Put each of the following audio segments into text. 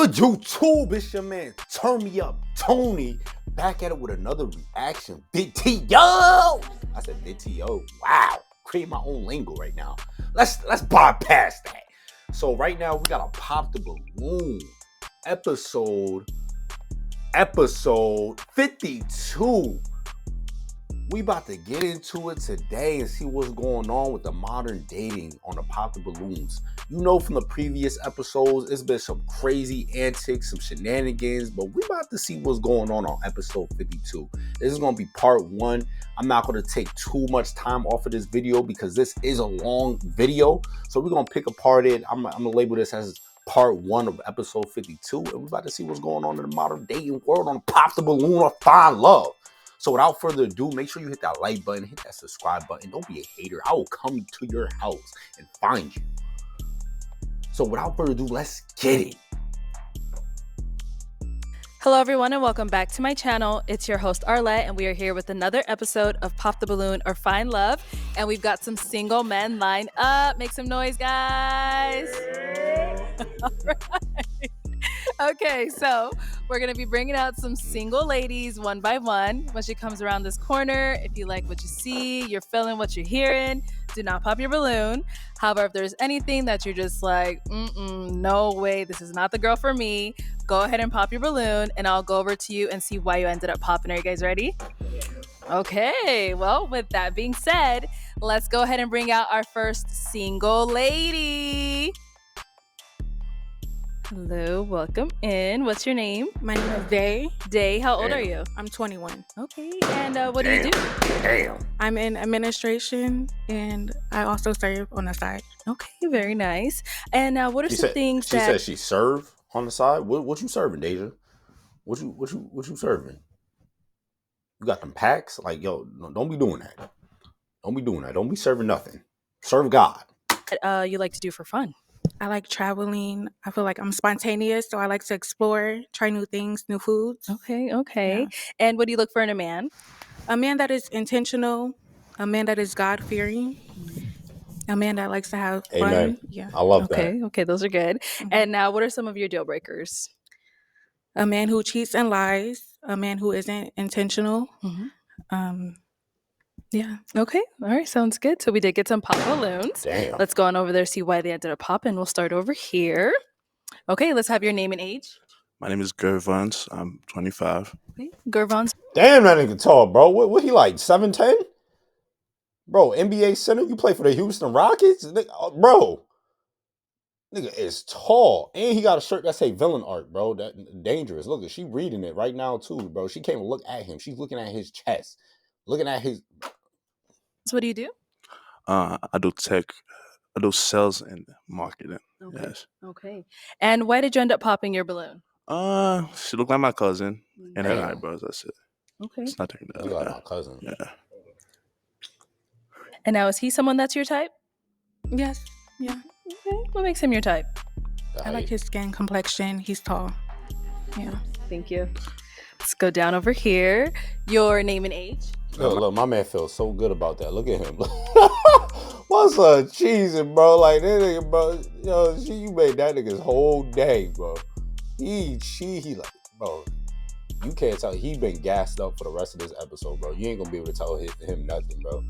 good, YouTube? It's your man, Turn Me Up, Tony, back at it with another reaction. Big T-O! I said Big T-O. Wow. Create my own lingo right now. Let's bypass that. So right now, we got to Pop the Balloon episode 52. We about to get into it today and see what's going on with the modern dating on the Pop the Balloons. You know, from the previous episodes, it's been some crazy antics, some shenanigans, but we about to see what's going on episode 52. This is going to be part 1. I'm not going to take too much time off of this video because this is a long video. So we're going to pick apart it. I'm going to label this as part 1 of episode 52. And we're about to see what's going on in the modern dating world on Pop the Balloon or Find Love. So without further ado, make sure you hit that like button, hit that subscribe button. Don't be a hater. I will come to your house and find you. So without further ado, let's get it. Hello everyone and welcome back to my channel. It's your host Arlette and we are here with another episode of Pop the Balloon or Find Love. And we've got some single men lined up. Make some noise, guys. All right. Okay, so we're going to be bringing out some single ladies one by one. When she comes around this corner, if you like what you see, you're feeling what you're hearing, do not pop your balloon. However, if there's anything that you're just like, no way, this is not the girl for me, go ahead and pop your balloon and I'll go over to you and see why you ended up popping. Are you guys ready? Okay, well, with that being said, let's go ahead and bring out our first single lady. Hello, welcome in. What's your name? My name is Day. Day, how old are you? I'm 21. Okay, and what do you do? Damn. I'm in administration and I also serve on the side. Okay, very nice. And what are some things she that... said she serve on the side? What you serving, Deja? What you serving? You got them packs? Like, yo, no, don't be doing that. Don't be doing that. Don't be serving nothing. Serve God. you like to do for fun? I like traveling. I feel like I'm spontaneous, so I like to explore, try new things, new foods. Okay. Yeah. And what do you look for in a man? A man that is intentional, a man that is God-fearing, a man that likes to have fun. Amen. Yeah. I love that. Okay, those are good. Mhm. And now, what are some of your deal breakers? A man who cheats and lies, a man who isn't intentional. Yeah. Okay, all right, sounds good. So we did get some pop balloons. Damn. Let's go on over there, see why they ended up popping. We'll start over here. Okay, let's have your name and age. My name is Gervons. I'm 25. Okay, Gervons. Damn, that nigga tall, bro. What he like, 7'10"? Bro, NBA center, you play for the Houston Rockets? Bro. Nigga is tall. And he got a shirt that say villain art, bro. That dangerous. Look, she reading it right now, too, bro. She can't even look at him. She's looking at his chest. Looking at his... So what do you do? I do tech. I do sales and marketing. Okay. Yes. Okay. And why did you end up popping your balloon? She looked like my cousin and her Damn. eyebrows. That's it. Okay. It's nothing. You like my cousin. Yeah. And now, is he someone that's your type? Yes. Yeah. Okay. What makes him your type? I like his skin complexion. He's tall. Yeah. Thank you. Let's go down over here. Your name and age. Look, my man feels so good about that. Look at him. What's up, cheesing, bro? Like that nigga, bro. Yo, you made that nigga's whole day, bro. He like, bro. You can't tell. He been gassed up for the rest of this episode, bro. You ain't gonna be able to tell him nothing, bro.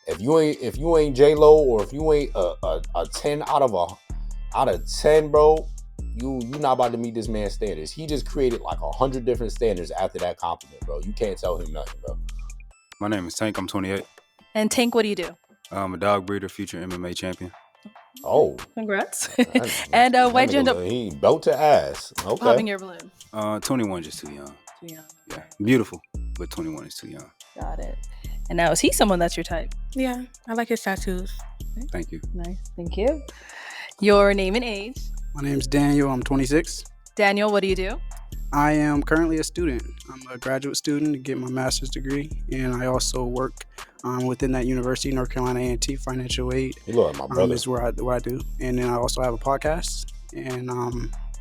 If you ain't J-Lo or if you ain't a 10 out of 10, bro, you not about to meet this man's standards. He just created like 100 different standards after that compliment, bro. You can't tell him nothing, bro. My name is Tank. I'm 28. And Tank, what do you do? I'm a dog breeder, future MMA champion. Oh, Congrats. And why'd you end up He belt to ass. Okay. popping your balloon? 21 just too young. Too young. Yeah, beautiful, but 21 is too young. Got it. And now, is he someone that's your type? Yeah. I like his tattoos. Thank you. Nice. Thank you. Your name and age. My name's Daniel. I'm 26. Daniel, what do you do? I am currently a student. I'm a graduate student to get my master's degree, and I also work within that university, North Carolina A&T Financial Aid. You look like my brother. Is where I do, and then I also have a podcast, and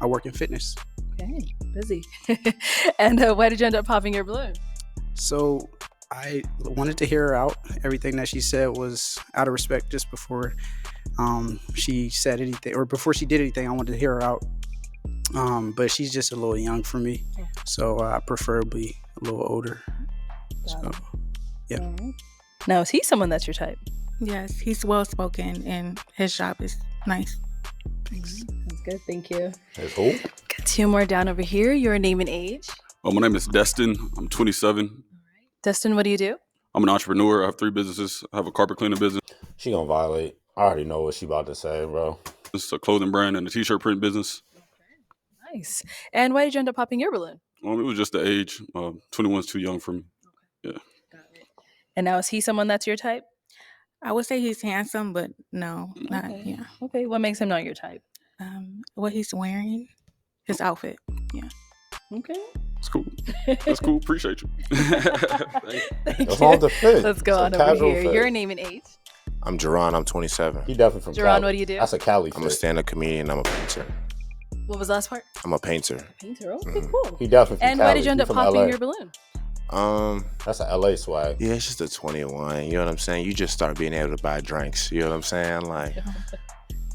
I work in fitness. Okay, busy. And why did you end up popping your balloon? So I wanted to hear her out. Everything that she said was out of respect. Just before she said anything, or before she did anything, I wanted to hear her out. But she's just a little young for me, Yeah. so preferably a little older. Got So it. yeah. All right. Now, is he someone that's your type? Yes, he's well spoken and his job is nice. Sounds good. Thank you. That's who? Got two more down over here. Your name and age. Well, my name is Destin. I'm 27. Destin, what do you do? I'm an entrepreneur. I have 3 businesses. I have a carpet cleaning business. She gonna violate. I already know what she about to say, bro. It's a clothing brand and a t-shirt print business. Nice. And why did you end up popping your balloon? It was just the age. 21 is too young for me. Got it. And now, is he someone that's your type? I would say he's handsome, but no, not Okay. yeah. Okay. What makes him not your type? What he's wearing, his outfit. Okay. It's cool. That's cool. Appreciate you. Thank you. Thank That's you. all the fit. Let's go It's on a over casual here. fit. Your name and age. I'm Jerron. I'm 27. He definitely from Jerron, Cali. what do you do? That's a Cali I'm a fit. stand-up comedian. I'm a painter. What was the last part? I'm a painter. Painter. Okay, Mhm. cool. He definitely from And Cali. why did you end He up from popping LA. your balloon? That's a LA swag. Yeah, it's just a 21. You know what I'm saying? You just start being able to buy drinks. You know what I'm saying? Like,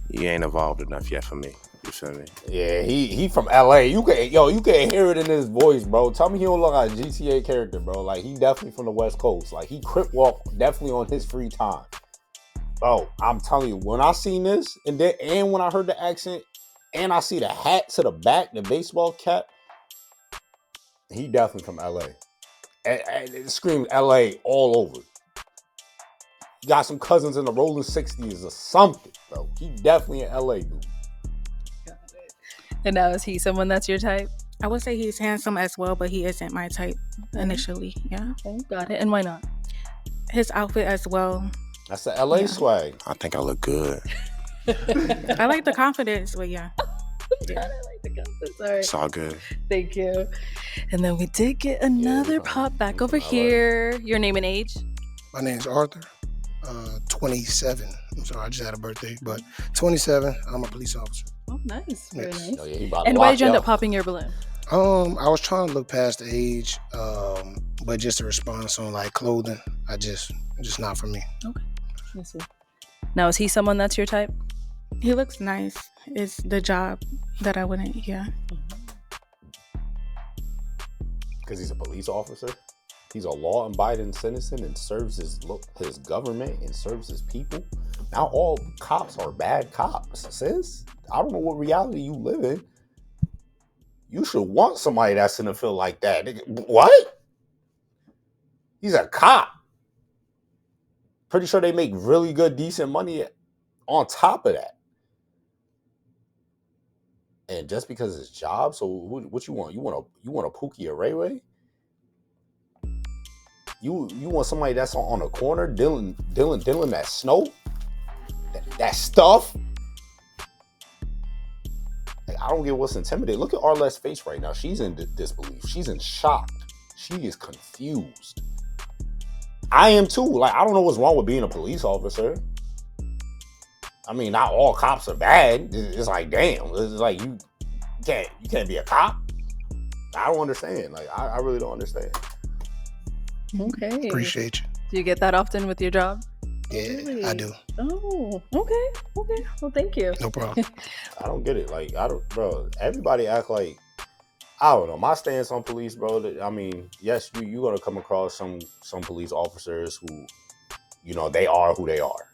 you ain't evolved enough yet for me. You feel me? Yeah, he from LA. You can hear it in his voice, bro. Tell me he don't look like a GTA character, bro. Like, he definitely from the West Coast. Like, he crip walk definitely on his free time. Bro, I'm telling you, when I seen this, and when I heard the accent, and I see the hat to the back, the baseball cap, he definitely from LA. And it screams LA all over. He got some cousins in the rolling 60s or something, bro. He definitely an LA dude. And now, is he someone that's your type? I would say he's handsome as well, but he isn't my type initially. Yeah, Okay, got it. And why not? his outfit as well. That's the LA Yeah. swag. I think I look good. I like the confidence, but yeah. I like the confidence. All right. It's all good. Thank you. And then we did get another from- pop back we over from LA. here. Your name and age? My name's Arthur, 27. I'm sorry, I just had a birthday, but 27. I'm a police officer. Oh, nice. Very Yes. nice. Oh, yeah, he about to And why lock did you end you up popping your balloon? I was trying to look past the age, but just a response on like clothing, I just not for me. Let's see. Now, is he someone that's your type? He looks nice. It's the job that I wouldn't, yeah. Because he's a police officer. He's a law-abiding citizen and serves his government and serves his people. Not all cops are bad cops, sis. I don't know what reality you live in. You should want somebody that's in a field like that. What? He's a cop. Pretty sure they make really good, decent money on top of that. And just because it's job, so what you want? You want a Pookie or Ray Ray? You want somebody that's on a corner dealing that snow, that stuff. Like, I don't get what's intimidating. Look at Arlette's face right now. She's in disbelief. She's in shock. She is confused. I am too. Like, I don't know what's wrong with being a police officer. I mean, not all cops are bad. It's like, damn. It's like you can't be a cop. I don't understand. Like, I really don't understand. Okay. Appreciate you. Do you get that often with your job? Yeah, Really? I do. Oh, okay. Okay. Well, thank you. No problem. I don't get it. Like, bro, everybody act like, I don't know. My stance on police, bro, I mean, yes, you're going to come across some police officers who, they are who they are.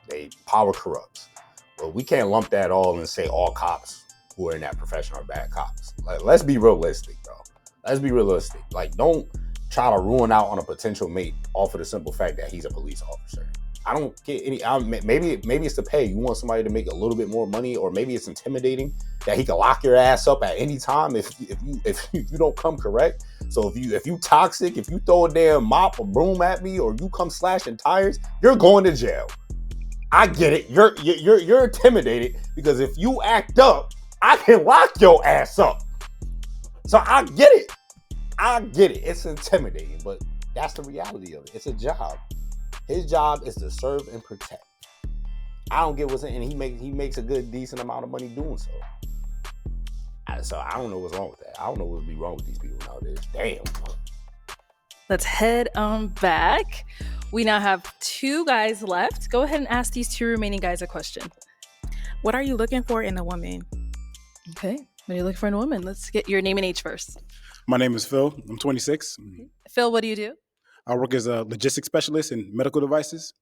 They power corrupts. But we can't lump that all and say all cops who are in that profession are bad cops. Like, let's be realistic, bro. Let's be realistic. Like, don't try to ruin out on a potential mate off of the simple fact that he's a police officer. I don't get any. Maybe it's the pay. You want somebody to make a little bit more money, or maybe it's intimidating that he can lock your ass up at any time if you don't come correct. So if you toxic, if you throw a damn mop or broom at me, or you come slashing tires, you're going to jail. I get it. You're intimidated because if you act up, I can lock your ass up. So I get it. It's intimidating, but that's the reality of it. It's a job. His job is to serve and protect. I don't get what's in, and he makes a good, decent amount of money doing so. So I don't know what's wrong with that. I don't know what would be wrong with these people nowadays. Damn. Let's head on back. We now have 2 guys left. Go ahead and ask these 2 remaining guys a question. What are you looking for in a woman? Okay. What are you looking for in a woman? Let's get your name and age first. My name is Phil. I'm 26. Phil, what do you do? I work as a logistics specialist in medical devices.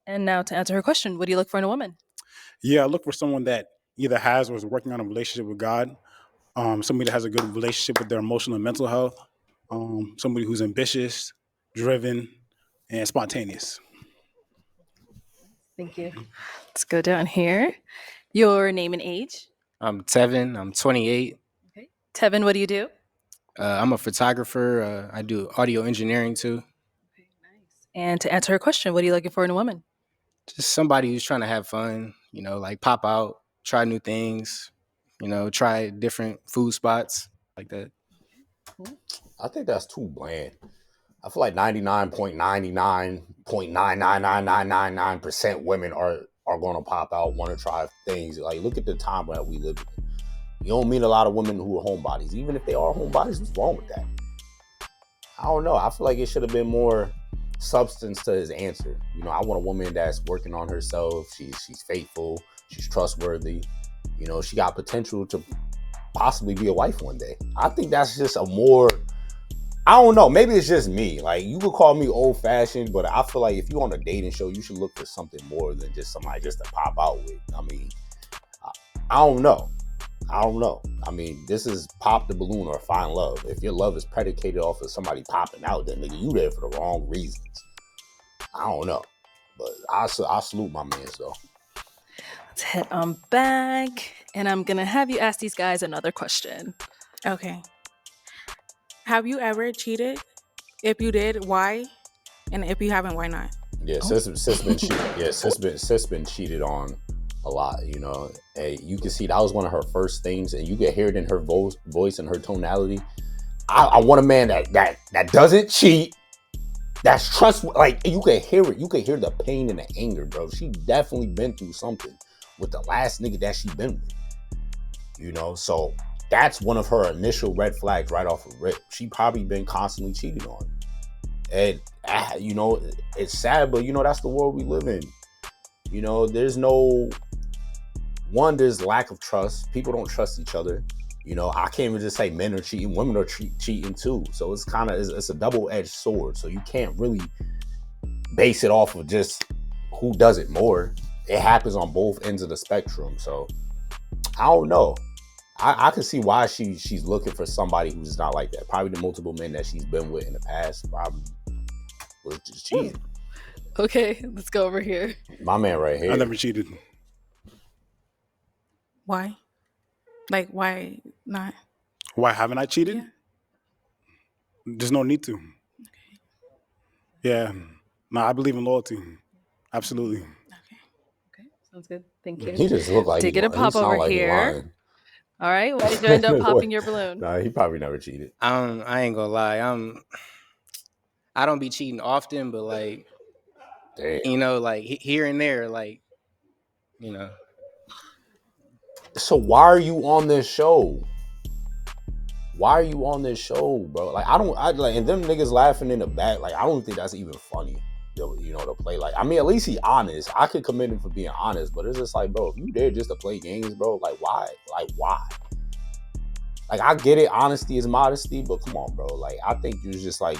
And now to answer her question, what do you look for in a woman? Yeah, I look for someone that either has or is working on a relationship with God, somebody that has a good relationship with their emotional and mental health, somebody who's ambitious, driven, and spontaneous. Thank you. Let's go down here. Your name and age. I'm Tevin. I'm 28. Okay. Tevin, what do you do? I'm a photographer. I do audio engineering too. Okay, nice. And to answer her question, what are you looking for in a woman? Just somebody who's trying to have fun, you know, like pop out, try new things, you know, try different food spots like that. I think that's too bland. I feel like 99.99.99999% women are going to pop out, want to try things. Like, look at the time that we live in. You don't meet a lot of women who are homebodies. Even if they are homebodies, what's wrong with that? I don't know. I feel like it should have been more substance to his answer. You know, I want a woman that's working on herself. She's faithful. She's trustworthy. You know, she got potential to possibly be a wife one day. I think that's just a more, I don't know, maybe it's just me. Like, you could call me old fashioned, but I feel like if you're on a dating show, you should look for something more than just somebody just to pop out with. I mean, I don't know. I mean, this is Pop the Balloon or Find Love. If your love is predicated off of somebody popping out, then nigga, you there for the wrong reasons. I don't know. But I salute my mans though. Let's head on back. And I'm going to have you ask these guys another question. Okay. Have you ever cheated? If you did, why? And if you haven't, why not? Yeah, sis been cheated. Yeah, sis been cheated on a lot, you know. And you can see that was one of her first things, and you can hear it in her voice and her tonality. I want a man that doesn't cheat, that's trustworthy. Like, you can hear it. You can hear the pain and the anger, bro. She definitely been through something with the last nigga that she been with. You know, so that's one of her initial red flags right off of rip. She probably been constantly cheated on. And, you know, it's sad, but, you know, that's the world we live in. You know, there's lack of trust. People don't trust each other. You know, I can't even just say men are cheating. Women are cheating too. So it's kind of, it's a double-edged sword. So you can't really base it off of just who does it more. It happens on both ends of the spectrum. So I don't know. I can see why she's looking for somebody who's not like that. Probably the multiple men that she's been with in the past probably was just cheating. Okay, let's go over here. My man right here. I never cheated. Why? Like, why not? Why haven't I cheated? Yeah. There's no need to. Okay. Yeah. No, I believe in loyalty. Absolutely. Okay, sounds good. Thank you. He just looked like Did get a pop over here. All right, why did you end up popping your balloon? Nah, he probably never cheated. I ain't gonna lie. I don't be cheating often, but like, Damn. you know, like here and there, like, you know. So why are you on this show? Why are you on this show, bro? Like, I like, and them niggas laughing in the back. Like, I don't think that's even funny. You know, to play. Like, I mean, at least he honest. I could commend him for being honest, but it's just like, bro, if you there just to play games, bro, like, why? Like, why? Like, I get it, honesty is modesty, but come on, bro. Like, I think you just like,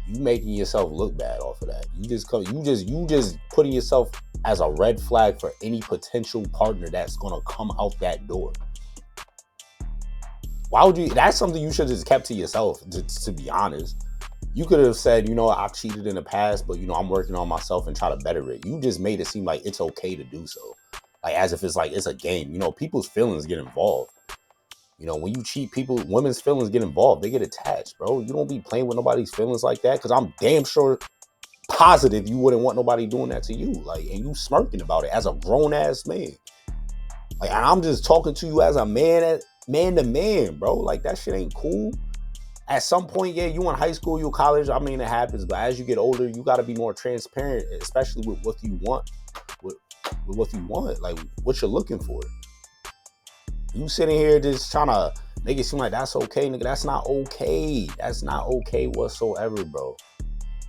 you making yourself look bad off of that. You just putting yourself as a red flag for any potential partner that's gonna come out that door. Why would you? That's something you should have just kept to yourself. To be honest, you could have said, you know, I've cheated in the past, but you know, I'm working on myself and try to better it. You just made it seem like it's okay to do so, like as if it's like it's a game. You know, people's feelings get involved. You know, when you cheat, women's feelings get involved. They get attached, bro. You don't be playing with nobody's feelings like that, because I'm damn sure positive you wouldn't want nobody doing that to you. Like, and you smirking about it as a grown ass man. Like, and I'm just talking to you as a man to man, bro. Like, that shit ain't cool. At some point, yeah, you in high school, you in college, I mean, it happens. But as you get older, you got to be more transparent, especially with what you want. With what you want, like what you're looking for. You sitting here just trying to make it seem like that's okay, nigga. That's not okay. That's not okay whatsoever, bro.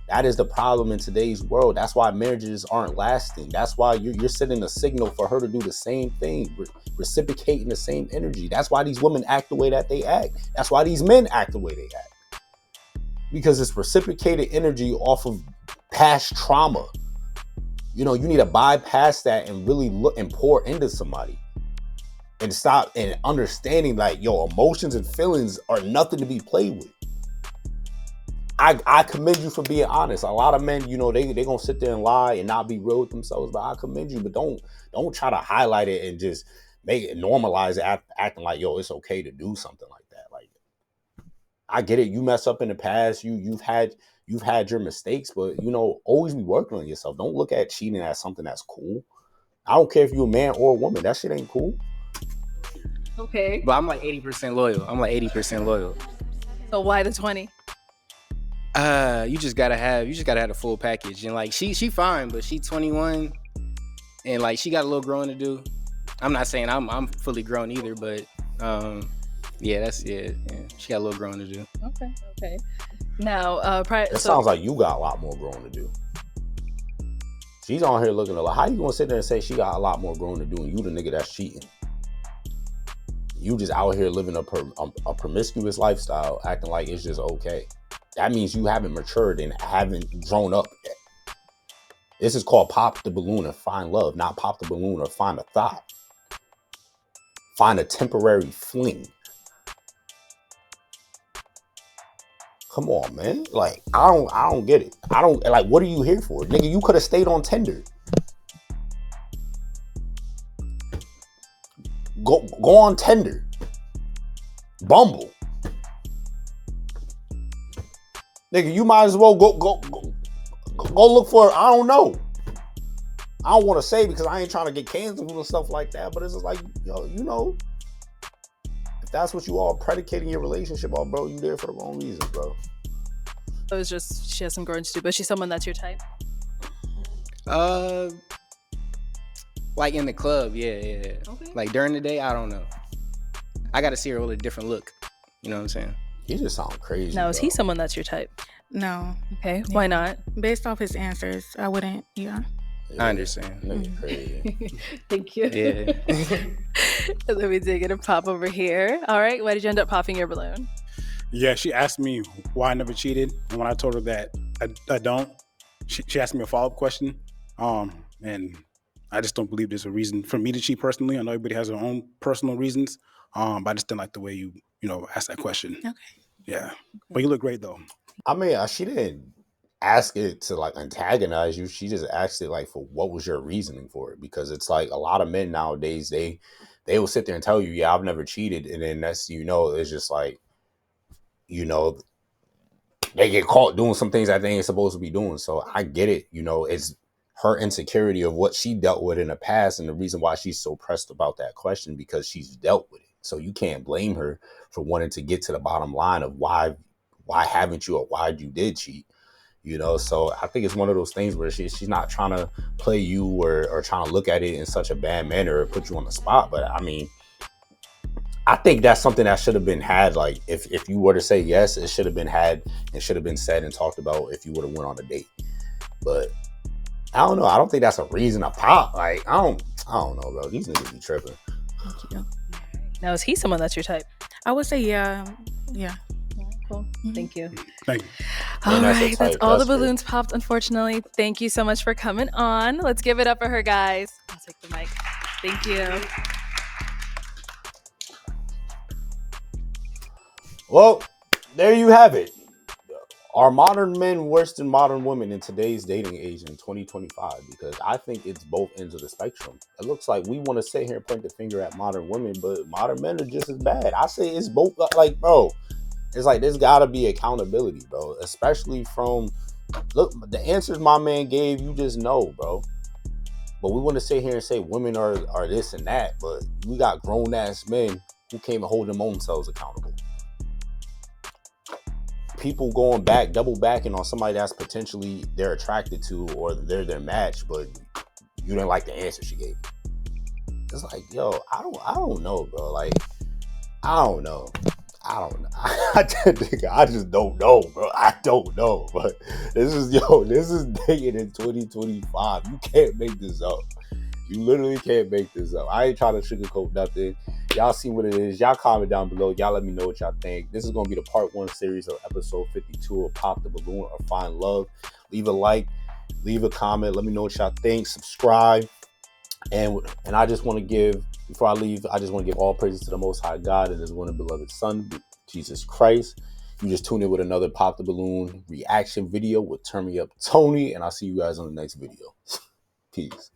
That is the problem in today's world. That's why marriages aren't lasting. That's why you're sending a signal for her to do the same thing, reciprocating the same energy. That's why these women act the way that they act. That's why these men act the way they act. Because it's reciprocated energy off of past trauma. You know, you need to bypass that and really look and pour into somebody. And stop and understanding like, yo, emotions and feelings are nothing to be played with. I commend you for being honest. A lot of men, you know, they gonna sit there and lie and not be real with themselves. But I commend you. But don't try to highlight it and just make it normalize it, acting like, yo, it's okay to do something like that. Like, I get it. You mess up in the past. You've had your mistakes, but you know, always be working on yourself. Don't look at cheating as something that's cool. I don't care if you're a man or a woman. That shit ain't cool. Okay. But I'm like 80% loyal. So why the 20? You just gotta have the full package. And like she fine, but she 21 and like she got a little growing to do. I'm not saying I'm fully grown either, but yeah, she got a little growing to do. Okay. Now, it sounds like you got a lot more growing to do. She's on here looking a lot. How you gonna sit there and say she got a lot more growing to do and you the nigga that's cheating? You just out here living a promiscuous lifestyle, acting like it's just okay. That means you haven't matured and haven't grown up yet. This is called pop the balloon and find love, not pop the balloon or find a thought. Find a temporary fling. Come on, man. Like, I don't get it. I don't like, what are you here for? Nigga, you could have stayed on Tinder. Go on Tinder. Bumble. Nigga, you might as well go look for, I don't know. I don't want to say because I ain't trying to get canceled and stuff like that, but it's just like, yo, you know, if that's what you all predicating your relationship on, bro, you there for the wrong reasons, bro. So it's just, she has some growing to do, but she's someone that's your type? Like in the club, yeah. Okay. Like during the day, I don't know. I gotta see her with a different look. You know what I'm saying? He just sound crazy. Now, is he someone that's your type? No. Okay, why not? Based off his answers, I wouldn't, yeah. I understand. Nigga crazy. Thank you. Yeah. Let me dig it and pop over here. All right, why did you end up popping your balloon? Yeah, she asked me why I never cheated, and when I told her that I don't, she asked me a follow-up question, and I just don't believe there's a reason for me to cheat personally. I know everybody has their own personal reasons, but I just didn't like the way you asked that question. Okay. Yeah, but you look great though. I mean, she didn't ask it to like antagonize you. She just asked it like, for what was your reasoning for it? Because it's like a lot of men nowadays, they will sit there and tell you, yeah, I've never cheated, and then that's, it's just like, they get caught doing some things that they ain't supposed to be doing. So I get it. It's her insecurity of what she dealt with in the past, and the reason why she's so pressed about that question, because she's dealt with it. So you can't blame her for wanting to get to the bottom line of why haven't you, or why you did cheat. So I think it's one of those things where she's not trying to play you or trying to look at it in such a bad manner or put you on the spot. But I mean, I think that's something that should have been had. Like, if you were to say yes, it should have been had and should have been said and talked about if you would have went on a date. But I don't know. I don't think that's a reason to pop. Like, I don't know, bro. These niggas be tripping. Thank you. Now, is he someone that's your type? I would say yeah. Cool. Thank you. Thank you. All that's a right, that's type. all That's the balloons popped, unfortunately. Thank you so much for coming on. Let's give it up for her, guys. I'll take the mic. Thank you. Well, there you have it. Are modern men worse than modern women in today's dating age in 2025? Because I think it's both ends of the spectrum. It looks like we want to sit here and point the finger at modern women, but modern men are just as bad. I say it's both. Like, bro, it's like there's got to be accountability, bro. Especially from, look, the answers my man gave, you just know, bro. But we want to sit here and say women are this and that, but we got grown-ass men who can't even hold them own selves accountable. People going back, double backing on somebody that's potentially they're attracted to or they're their match, but you didn't like the answer she gave. It's like, yo, I don't know, bro. Like, I don't know. I don't know. I just don't know, bro. I don't know. But this is dating in 2025. You can't make this up. You literally can't make this up. I ain't trying to sugarcoat nothing. Y'all see what it is. Y'all comment down below. Y'all let me know what y'all think. This is going to be the part 1 series of episode 52 of Pop the Balloon or Find Love. Leave a like. Leave a comment. Let me know what y'all think. Subscribe. And I just want to give, before I leave, I just want to give all praises to the Most High God and His one and beloved Son, Jesus Christ. You just tune in with another Pop the Balloon reaction video with Turn Me Up Tony, and I'll see you guys on the next video. Peace.